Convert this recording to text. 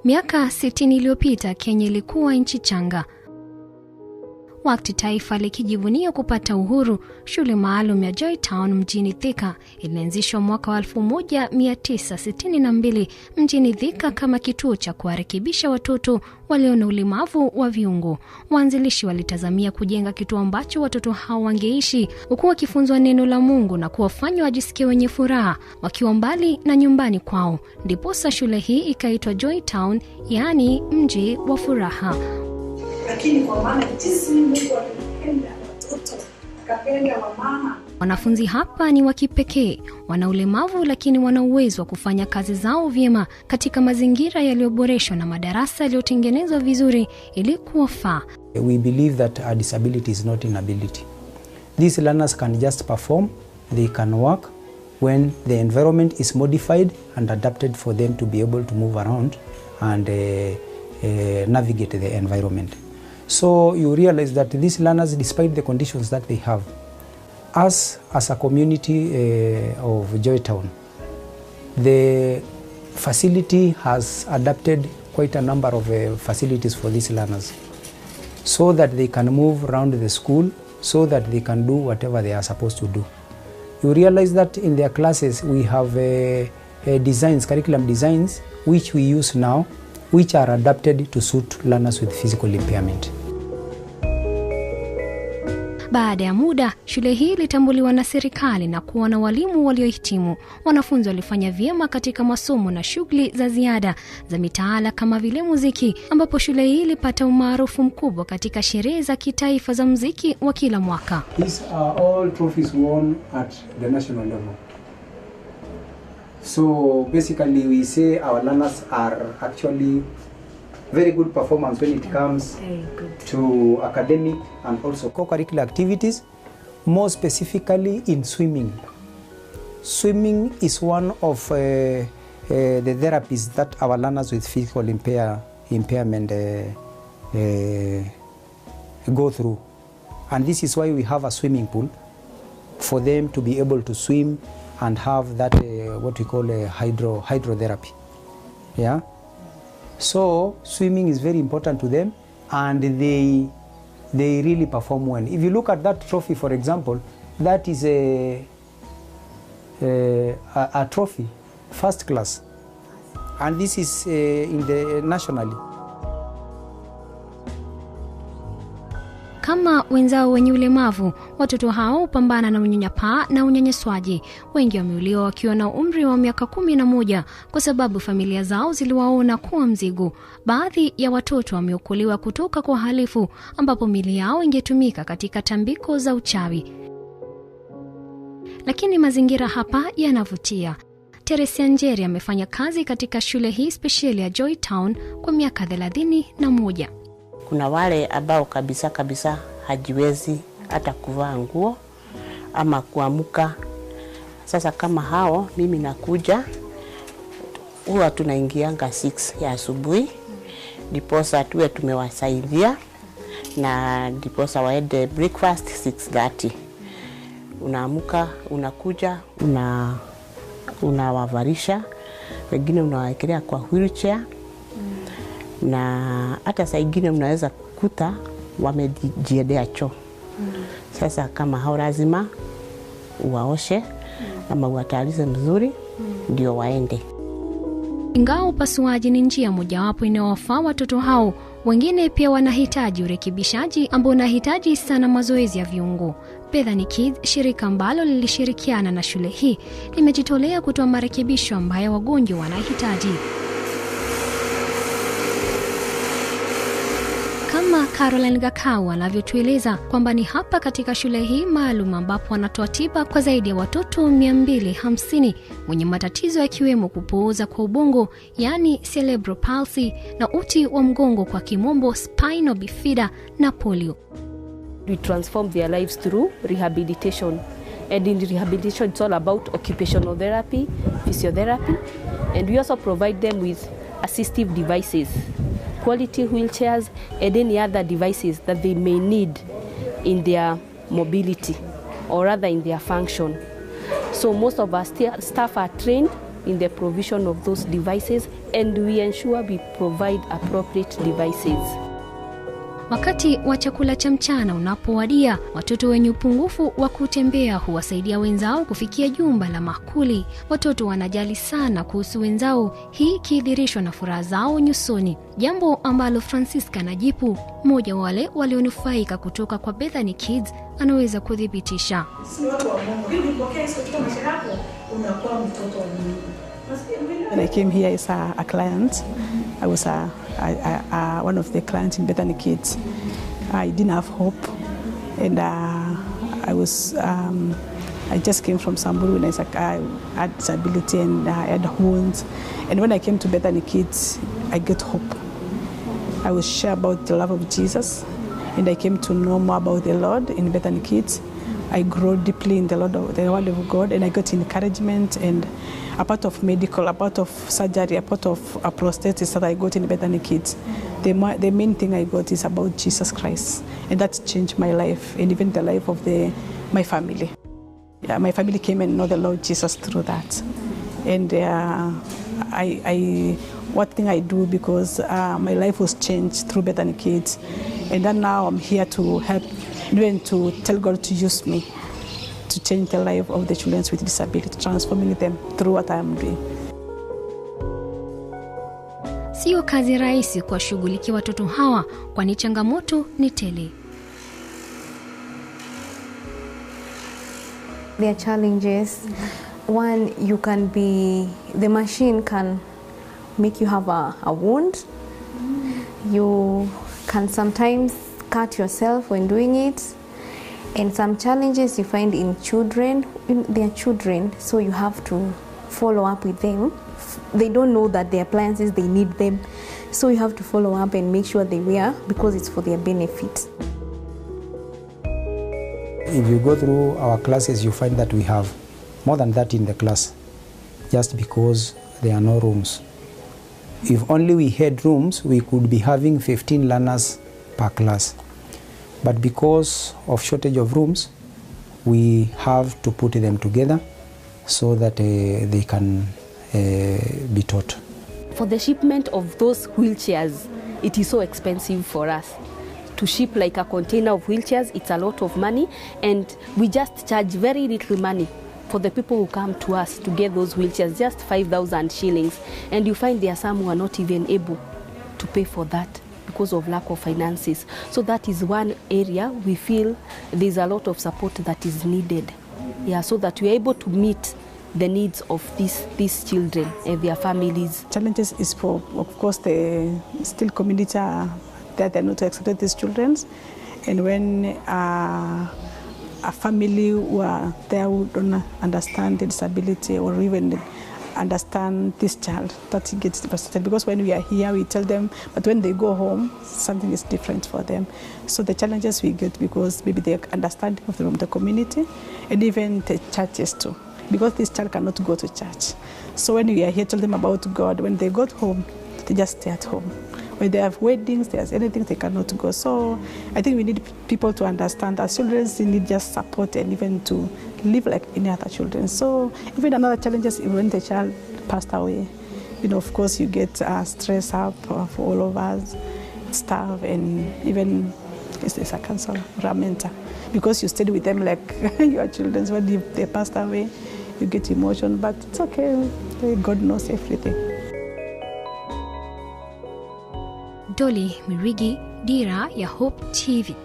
Miaka 60 iliyopita Kenya ilikuwa nchi changa. Wakati taifa likijivunia kupata uhuru, shule maalum ya JoyTown mjini Thika ilianzishwa mwaka wa 1962 mjini Thika kama kituo cha kuwarekebisha watoto walio na ulemavu wa viungo. Waanzilishi walitazamia kujenga kituo ambacho watoto hao wangeishi huku wakifunzwa neno la Mungu na kuwafanya wajisikie wenye furaha wakiwa mbali na nyumbani kwao. Ndiposa shule hii ikaitwa JoyTown, yaani mji wa furaha. Lakini kwa maana jinsi Mungu anapenda watoto, akapenda wamama. Wanafunzi hapa ni wa kipekee, wana ulemavu lakini wana uwezo wa kufanya kazi zao vyema katika mazingira yaliyoboreshwa na madarasa yaliyotengenezwa vizuri ili kuwafaa. We believe that a disability is not inability. These learners can just perform, they can work when the environment is modified and adapted for them to be able to move around and navigate the environment. So you realize that these learners, despite the conditions that they have, as a community of JoyTown, the facility has adapted quite a number of facilities for these learners so that they can move around the school, so that they can do whatever they are supposed to do. You realize that in their classes we have curriculum designs, which we use now, which are adapted to suit learners with physical impairment. Baada ya muda, shule hii ilitambuliwa na serikali na kuwa na walimu waliohitimu. Wanafunzi walifanya vyema katika masomo na shughuli za ziada za mitaala kama vile muziki, ambapo shule hii ilipata umaarufu mkubwa katika sherehe za kitaifa za muziki wa kila mwaka. These are all trophies won at the national level. So basically we say our learners are actually very good performance when it comes to academic and also co-curricular activities, more specifically in swimming. Swimming is one of the therapies that our learners with physical impairment go through. And this is why we have a swimming pool for them to be able to swim and have that what we call a hydrotherapy. Yeah. So swimming is very important to them, and they really perform well. If you look at that trophy, for example, that is a trophy, first class, and this is in the nationally. Kama wenzao wenye ulemavu, watoto hao hupambana na unyanyapaa na unyanyaswaji. Wengi wameuliwa wakiwa na umri wa miaka 11 kwa sababu familia zao ziliwaona kuwa mzigo. Baadhi ya watoto wameokolewa kutoka kwa wahalifu, ambapo miili yao ingetumika katika tambiko za uchawi. Lakini mazingira hapa yanavutia. Teresia Njeri amefanya kazi katika shule hii speciali ya JoyTown kwa miaka 31. Kuna wale ambao kabisa hajiwezi hata kuvaa nguo ama kuamuka. Sasa kama hao, mimi nakuja, huwa tunaingianga 6 ya asubuhi, ndiposa tuwe tumewasaidia, na ndiposa waende breakfast 6:30. Unaamuka, unakuja, unawavarisha, wengine unawaekelea kwa wheelchair, na hata saa ingine unaweza kuta wamejiendea choo. Sasa kama hao lazima uwaoshe ama uwatayarize mzuri ndio waende. Ingawa upasuaji ni njia mojawapo inayowafaa watoto hao, wengine pia wanahitaji urekebishaji ambao unahitaji sana mazoezi ya viungo. Bethany Kids, shirika ambalo lilishirikiana na shule hii, limejitolea kutoa marekebisho ambayo wagonjwa wanahitaji. Kama Caroline Gakau anavyotueleza kwamba ni hapa katika shule hii maalum ambapo wanatoa tiba kwa zaidi ya watoto 250 wenye matatizo yakiwemo kupooza kwa ubongo, yani cerebral palsy, na uti wa mgongo kwa kimombo spinal bifida, na polio. We transform their lives through rehabilitation. And in rehabilitation, it's all about occupational therapy, physiotherapy, and we also provide them with assistive devices, quality wheelchairs, and any other devices that they may need in their mobility or rather in their function. So most of our staff are trained in the provision of those devices, and we ensure we provide appropriate devices. Wakati wa chakula cha mchana unapowadia, watoto wenye upungufu wa kutembea huwasaidia wenzao kufikia jumba la maakuli. Watoto wanajali sana kuhusu wenzao, hii kidhihirishwa na furaha zao nyusoni, jambo ambalo Francisca Najipu, mmoja wa wale walionufaika kutoka kwa Bethany Kids, anaweza kudhibitisha. Si watu wa Mungu, ili upokee hizo katika maisha yako, unakuwa mtoto wa Mungu. When I came here as a client, I was one of the clients in Bethany Kids. I didn't have hope, and I just came from Samburu, and I had disability and I had wounds. And when I came to Bethany Kids, I got hope. I was sure about the love of Jesus, and I came to know more about the Lord in Bethany Kids. I grew deeply in the Word of God, and I got encouragement, and a part of medical, a part of surgery, a part of a prosthesis that I got in Bethany Kids. The main thing I got is about Jesus Christ, and that changed my life and even the life of my family. Yeah, my family came and know the Lord Jesus through that. And what thing I do, because my life was changed through Bethany Kids, and then now I'm here to help, even to tell God to use me to change the life of the children with disability, transforming them through what I am doing. Sio kazi rahisi kuwashughulikia watoto hawa, kwani changamoto ni tele. There are challenges. One, the machine can make you have a wound. You can sometimes cut yourself when doing it. And some challenges you find in children, they are children, so you have to follow up with them. They don't know that the appliances, they need them. So you have to follow up and make sure they wear, because it's for their benefit. If you go through our classes, you find that we have more than that in the class, just because there are no rooms. If only we had rooms, we could be having 15 learners per class. But because of shortage of rooms, we have to put them together so that they can be taught. For the shipment of those wheelchairs, it is so expensive for us. To ship like a container of wheelchairs, it's a lot of money, and we just charge very little money for the people who come to us to get those wheelchairs, just 5,000 shillings. And you find there are some who are not even able to pay for that because of lack of finances. So that is one area we feel there's a lot of support that is needed. Yeah, so that we're able to meet the needs of these children and their families. Challenges is for, of course, the still community that they're not accepted these children. And when a family who are there who don't understand the disability or even understand this child, that he gets devastated. Because when we are here, we tell them, but when they go home, something is different for them. So the challenges we get, because maybe the understanding of the community and even the churches too, because this child cannot go to church. So when we are here, tell them about God. When they go home, they just stay at home. When they have weddings, there's anything, they cannot go. So I think we need people to understand that children need just support and even to live like any other children. So even another challenge is when the child passed away. You know, of course, you get stress up for all of us, staff, and even it's a counselor or a mentor, because you stayed with them like your children. When they passed away, you get emotion, but it's okay. God knows everything. Dolly Mirigi, Dira ya Hope TV.